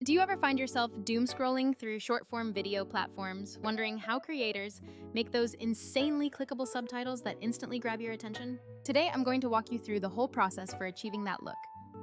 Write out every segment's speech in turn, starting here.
Do you ever find yourself doom scrolling through short-form video platforms, wondering how creators make those insanely clickable subtitles that instantly grab your attention? Today, I'm going to walk you through the whole process for achieving that look,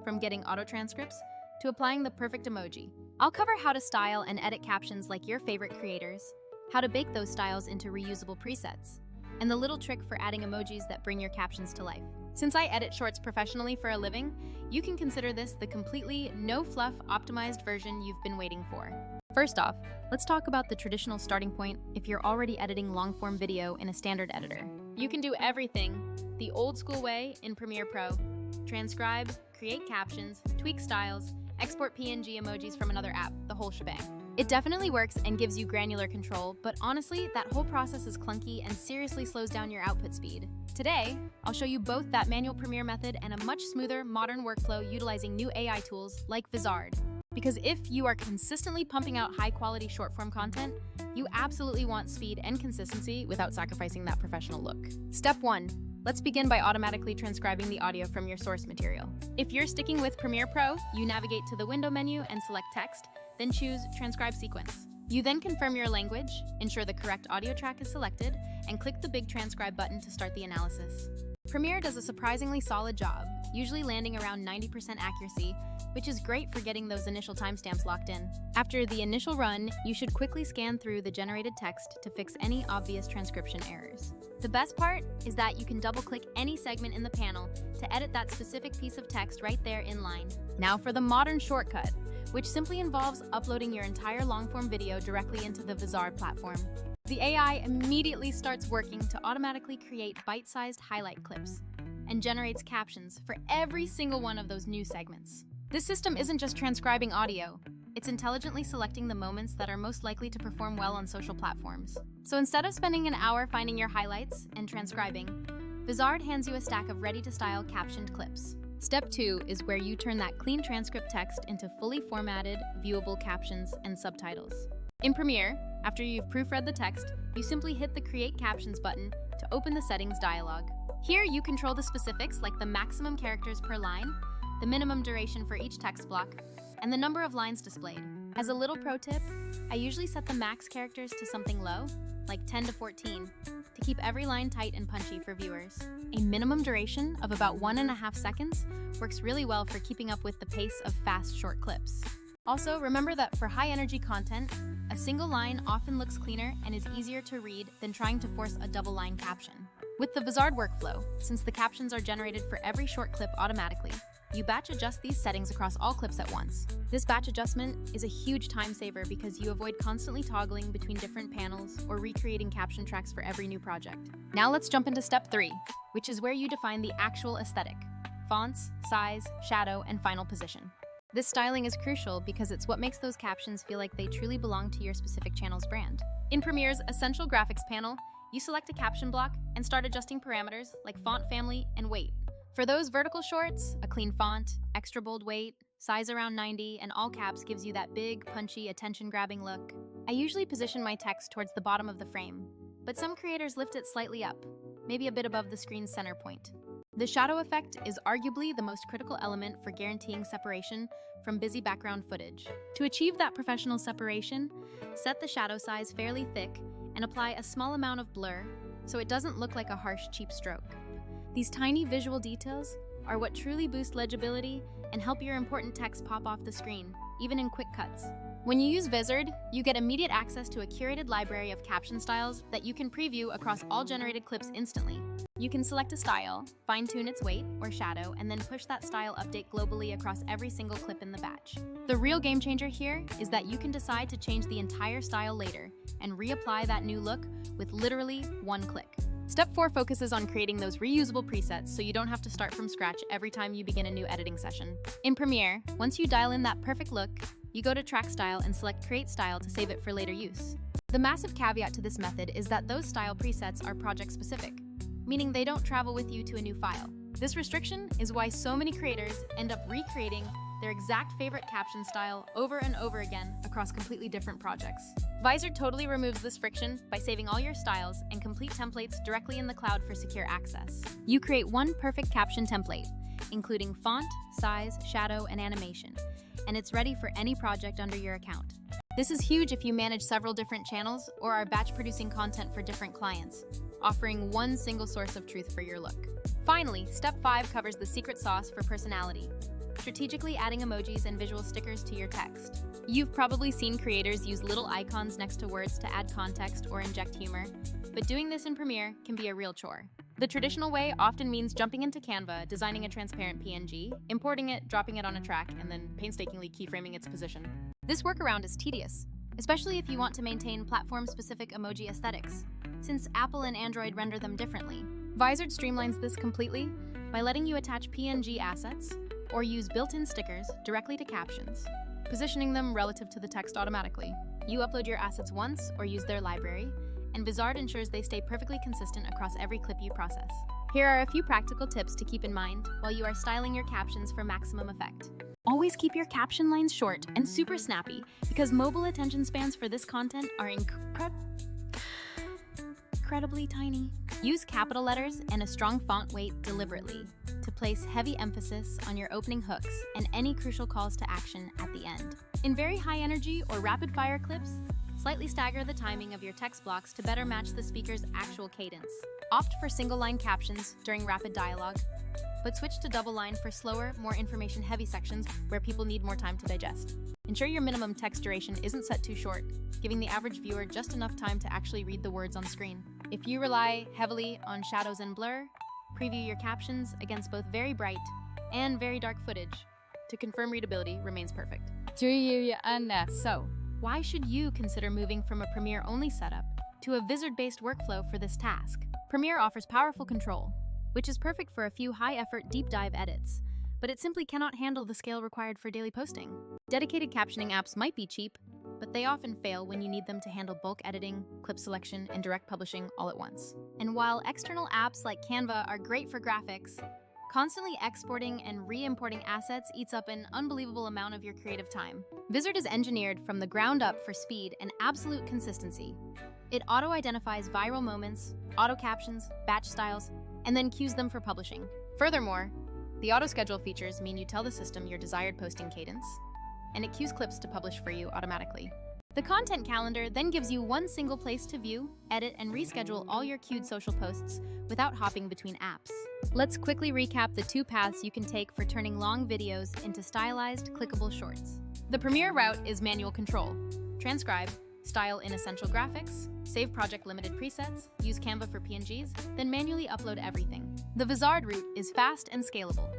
from getting auto-transcripts to applying the perfect emoji. I'll cover how to style and edit captions like your favorite creators, how to bake those styles into reusable presets, and the little trick for adding emojis that bring your captions to life. Since I edit shorts professionally for a living, you can consider this the completely no-fluff optimized version you've been waiting for. First off, let's talk about the traditional starting point if you're already editing long-form video in a standard editor. You can do everything the old-school way in Premiere Pro: transcribe, create captions, tweak styles, export PNG emojis from another app, the whole shebang. It definitely works and gives you granular control, but honestly, that whole process is clunky and seriously slows down your output speed. Today, I'll show you both that manual Premiere method and a much smoother, modern workflow utilizing new AI tools like Vizard. Because if you are consistently pumping out high-quality short-form content, you absolutely want speed and consistency without sacrificing that professional look. Step 1. Let's begin by automatically transcribing the audio from your source material. If you're sticking with Premiere Pro, you navigate to the window menu and select text, then choose Transcribe Sequence. You then confirm your language, ensure the correct audio track is selected, and click the big transcribe button to start the analysis. Premiere does a surprisingly solid job, usually landing around 90% accuracy, which is great for getting those initial timestamps locked in. After the initial run, you should quickly scan through the generated text to fix any obvious transcription errors. The best part is that you can double-click any segment in the panel to edit that specific piece of text right there in line. Now for the modern shortcut, which simply involves uploading your entire long-form video directly into the Vizard platform. The AI immediately starts working to automatically create bite-sized highlight clips and generates captions for every single one of those new segments. This system isn't just transcribing audio, it's intelligently selecting the moments that are most likely to perform well on social platforms. So instead of spending an hour finding your highlights and transcribing, Vizard hands you a stack of ready-to-style captioned clips. Step 2 is where you turn that clean transcript text into fully formatted, viewable captions and subtitles. In Premiere, after you've proofread the text, you simply hit the Create Captions button to open the settings dialog. Here you control the specifics like the maximum characters per line, the minimum duration for each text block, and the number of lines displayed. As a little pro tip, I usually set the max characters to something low, like 10 to 14, to keep every line tight and punchy for viewers. A minimum duration of about 1.5 seconds works really well for keeping up with the pace of fast, short clips. Also, remember that for high-energy content, a single line often looks cleaner and is easier to read than trying to force a double-line caption. With the Vizard workflow, since the captions are generated for every short clip automatically, you batch adjust these settings across all clips at once. This batch adjustment is a huge time saver because you avoid constantly toggling between different panels or recreating caption tracks for every new project. Now let's jump into step 3, which is where you define the actual aesthetic: fonts, size, shadow, and final position. This styling is crucial because it's what makes those captions feel like they truly belong to your specific channel's brand. In Premiere's Essential Graphics panel, you select a caption block and start adjusting parameters like font family and weight. For those vertical shorts, a clean font, extra bold weight, size around 90, and all caps gives you that big, punchy, attention-grabbing look. I usually position my text towards the bottom of the frame, but some creators lift it slightly up, maybe a bit above the screen's center point. The shadow effect is arguably the most critical element for guaranteeing separation from busy background footage. To achieve that professional separation, set the shadow size fairly thick and apply a small amount of blur so it doesn't look like a harsh, cheap stroke. These tiny visual details are what truly boost legibility and help your important text pop off the screen, even in quick cuts. When you use Vizard, you get immediate access to a curated library of caption styles that you can preview across all generated clips instantly. You can select a style, fine-tune its weight or shadow, and then push that style update globally across every single clip in the batch. The real game changer here is that you can decide to change the entire style later and reapply that new look with literally one click. Step 4 focuses on creating those reusable presets so you don't have to start from scratch every time you begin a new editing session. In Premiere, once you dial in that perfect look, you go to Track Style and select Create Style to save it for later use. The massive caveat to this method is that those style presets are project-specific, meaning they don't travel with you to a new file. This restriction is why so many creators end up recreating their exact favorite caption style over and over again across completely different projects. Vizard totally removes this friction by saving all your styles and complete templates directly in the cloud for secure access. You create one perfect caption template, including font, size, shadow, and animation, and it's ready for any project under your account. This is huge if you manage several different channels or are batch producing content for different clients, offering one single source of truth for your look. Finally, step 5 covers the secret sauce for personality, strategically adding emojis and visual stickers to your text. You've probably seen creators use little icons next to words to add context or inject humor, but doing this in Premiere can be a real chore. The traditional way often means jumping into Canva, designing a transparent PNG, importing it, dropping it on a track, and then painstakingly keyframing its position. This workaround is tedious, especially if you want to maintain platform-specific emoji aesthetics, since Apple and Android render them differently. Vizard streamlines this completely by letting you attach PNG assets or use built-in stickers directly to captions, positioning them relative to the text automatically. You upload your assets once or use their library, and Vizard ensures they stay perfectly consistent across every clip you process. Here are a few practical tips to keep in mind while you are styling your captions for maximum effect. Always keep your caption lines short and super snappy, because mobile attention spans for this content are incredibly tiny. Use capital letters and a strong font weight deliberately to place heavy emphasis on your opening hooks and any crucial calls to action at the end. In very high energy or rapid fire clips, slightly stagger the timing of your text blocks to better match the speaker's actual cadence. Opt for single-line captions during rapid dialogue, but switch to double-line for slower, more information-heavy sections where people need more time to digest. Ensure your minimum text duration isn't set too short, giving the average viewer just enough time to actually read the words on screen. If you rely heavily on shadows and blur, preview your captions against both very bright and very dark footage to confirm readability remains perfect. So, why should you consider moving from a Premiere-only setup to a Vizard-based workflow for this task? Premiere offers powerful control, which is perfect for a few high-effort deep dive edits, but it simply cannot handle the scale required for daily posting. Dedicated captioning apps might be cheap, but they often fail when you need them to handle bulk editing, clip selection, and direct publishing all at once. And while external apps like Canva are great for graphics, constantly exporting and re-importing assets eats up an unbelievable amount of your creative time. Vizard is engineered from the ground up for speed and absolute consistency. It auto-identifies viral moments, auto-captions, batch styles, and then queues them for publishing. Furthermore, the auto-schedule features mean you tell the system your desired posting cadence, and it queues clips to publish for you automatically. The content calendar then gives you one single place to view, edit, and reschedule all your queued social posts without hopping between apps. Let's quickly recap the 2 paths you can take for turning long videos into stylized, clickable shorts. The Premiere route is manual control. Transcribe, style in essential graphics, save project limited presets, use Canva for PNGs, then manually upload everything. The Vizard route is fast and scalable.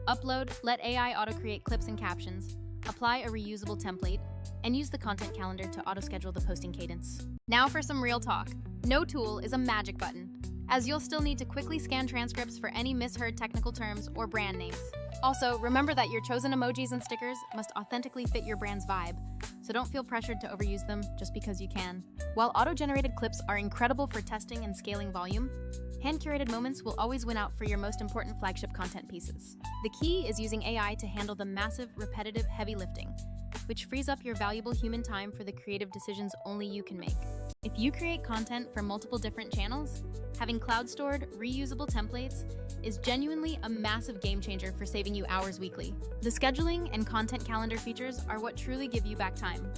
Upload, let AI auto-create clips and captions, apply a reusable template, and use the content calendar to auto-schedule the posting cadence. Now for some real talk. No tool is a magic button, as you'll still need to quickly scan transcripts for any misheard technical terms or brand names. Also, remember that your chosen emojis and stickers must authentically fit your brand's vibe, so don't feel pressured to overuse them just because you can. While auto-generated clips are incredible for testing and scaling volume, hand-curated moments will always win out for your most important flagship content pieces. The key is using AI to handle the massive, repetitive, heavy lifting, which frees up your valuable human time for the creative decisions only you can make. If you create content for multiple different channels, having cloud-stored, reusable templates is genuinely a massive game changer for saving you hours weekly. The scheduling and content calendar features are what truly give you back time,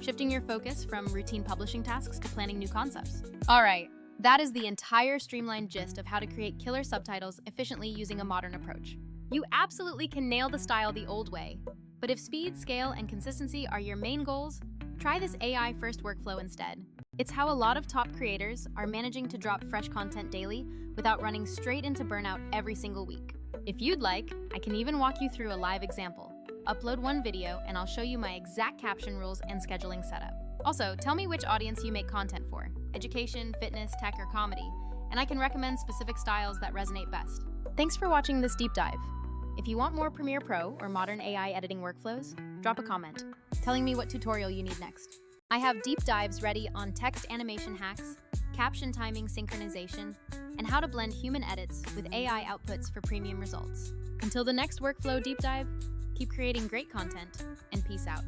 shifting your focus from routine publishing tasks to planning new concepts. All right, that is the entire streamlined gist of how to create killer subtitles efficiently using a modern approach. You absolutely can nail the style the old way, but if speed, scale, and consistency are your main goals, try this AI-first workflow instead. It's how a lot of top creators are managing to drop fresh content daily without running straight into burnout every single week. If you'd like, I can even walk you through a live example. Upload one video and I'll show you my exact caption rules and scheduling setup. Also, tell me which audience you make content for: education, fitness, tech, or comedy, and I can recommend specific styles that resonate best. Thanks for watching this deep dive. If you want more Premiere Pro or modern AI editing workflows, drop a comment telling me what tutorial you need next. I have deep dives ready on text animation hacks, caption timing synchronization, and how to blend human edits with AI outputs for premium results. Until the next workflow deep dive, keep creating great content, and peace out.